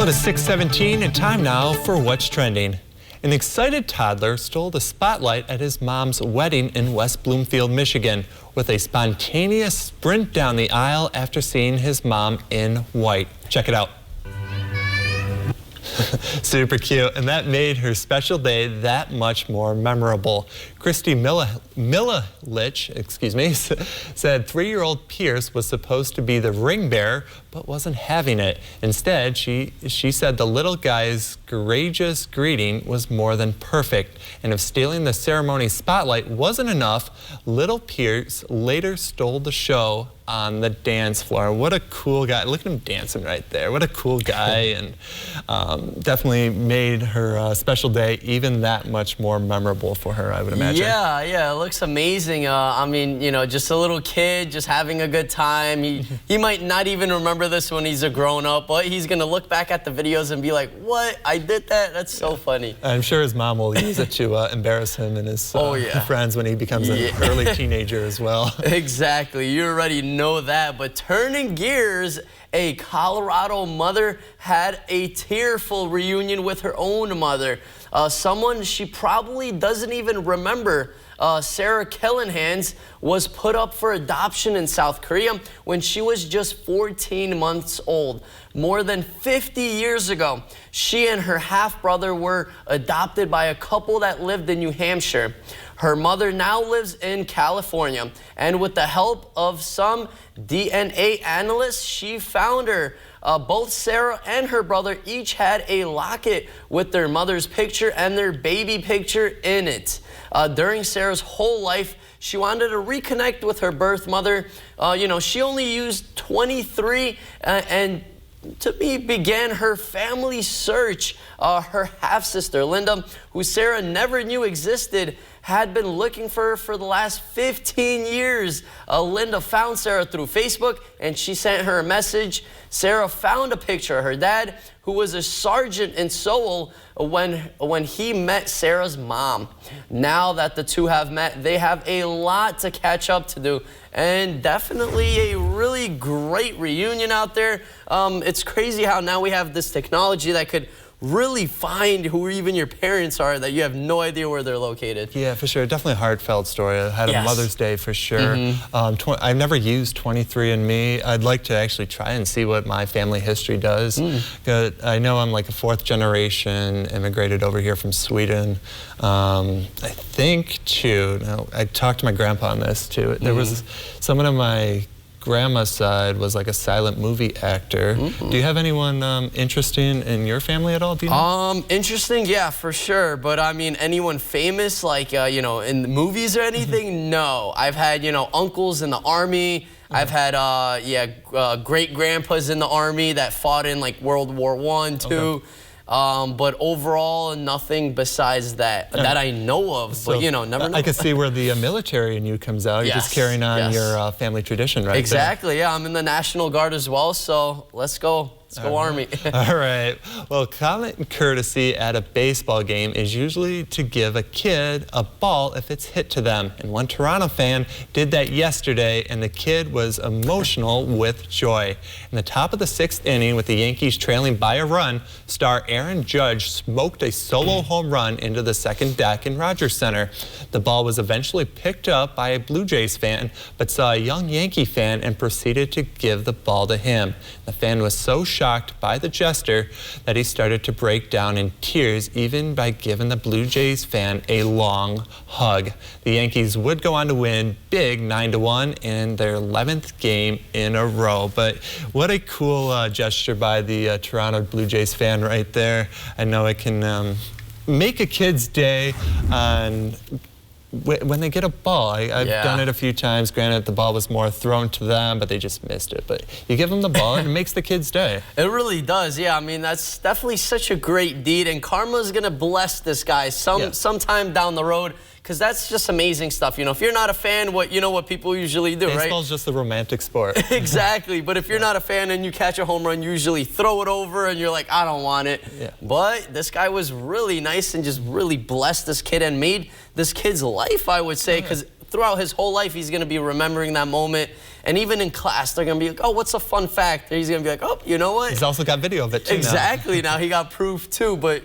Well, it is 6:17 and time now for What's Trending. An excited toddler stole the spotlight at his mom's wedding in West Bloomfield, Michigan, with a spontaneous sprint down the aisle after seeing his mom in white. Check it out. Super cute, and that made her special day that much more memorable. Christy Milich, said 3-year-old Pierce was supposed to be the ring bearer, but wasn't having it. Instead, she said the little guy's courageous greeting was more than perfect, and if stealing the ceremony spotlight wasn't enough, little Pierce later stole the show on the dance floor. What a cool guy. Look at him dancing right there. What a cool guy, and definitely made her special day even that much more memorable for her, I would imagine. Yeah, it looks amazing. I mean, you know, just a little kid just having a good time. He might not even remember this when he's a grown-up, but he's going to look back at the videos and be like, what? I did that? That's so funny. I'm sure his mom will use it to embarrass him and his friends when he becomes an early teenager as well. Exactly. You already know that. But turning gears, a Colorado mother had a tearful reunion with her own mother. Someone she probably doesn't even remember. Sarah Killenhans was put up for adoption in South Korea when she was just 14 months old. More than 50 years ago, she and her half-brother were adopted by a couple that lived in New Hampshire. Her mother now lives in California, and with the help of some DNA analysts, she found her. Both Sarah and her brother each had a locket with their mother's picture and their baby picture in it. During Sarah's whole life, she wanted to reconnect with her birth mother. She only used 23 and to me began her family search. Her half-sister, Linda, who Sarah never knew existed, had been looking for her for the last 15 years. Linda found Sarah through Facebook, and she sent her a message. Sarah found a picture of her dad, who was a sergeant in Seoul when he met Sarah's mom. Now that the two have met, they have a lot to catch up to do, and definitely a really great reunion out there. It's crazy how now we have this technology that could really find who even your parents are, that you have no idea where they're located. Yeah, for sure. Definitely a heartfelt story. I had a Mother's Day for sure. I've never used 23andMe. I'd like to actually try and see what my family history does. I know I'm like a 4th generation, immigrated over here from Sweden. I think too, I talked to my grandpa on this too. There was someone on my grandma's side was like a silent movie actor. Do you have anyone interesting in your family at all? Do you know? Interesting, yeah, for sure. But I mean, anyone famous, like in the movies or anything? No. I've had uncles in the army. I've had great grandpas in the army that fought in like World War I, II. But overall, nothing besides that that I know of. So, but never know. I can see where the military in you comes out. You're just carrying on your family tradition, right? Exactly. Yeah, I'm in the National Guard as well. So let's go. Let's go Army. All right. Well, common courtesy at a baseball game is usually to give a kid a ball if it's hit to them. And one Toronto fan did that yesterday, and the kid was emotional with joy. In the top of the 6th inning, with the Yankees trailing by a run, star Aaron Judge smoked a solo home run into the second deck in Rogers Center. The ball was eventually picked up by a Blue Jays fan, but saw a young Yankee fan and proceeded to give the ball to him. The fan was so shocked by the gesture that he started to break down in tears, even by giving the Blue Jays fan a long hug. The Yankees would go on to win big 9-1 in their 11th game in a row. But what a cool gesture by the Toronto Blue Jays fan right there. I know it can make a kid's day on when they get a ball. I've done it a few times. Granted, the ball was more thrown to them, but they just missed it. But you give them the ball, and it makes the kid's day. It really does, yeah. I mean, that's definitely such a great deed, and karma's going to bless this guy sometime down the road, because that's just amazing stuff. If you're not a fan, what people usually do, right? Baseball's just a romantic sport. Exactly, but if you're not a fan and you catch a home run, you usually throw it over, and you're like, I don't want it. But this guy was really nice and just really blessed this kid and made this kid's life, I would say, because throughout his whole life, he's going to be remembering that moment And even in class, they're going to be like, oh, what's a fun fact? And he's going to be like, oh, you know what? He's also got video of it, too. Exactly. Now he got proof, too. But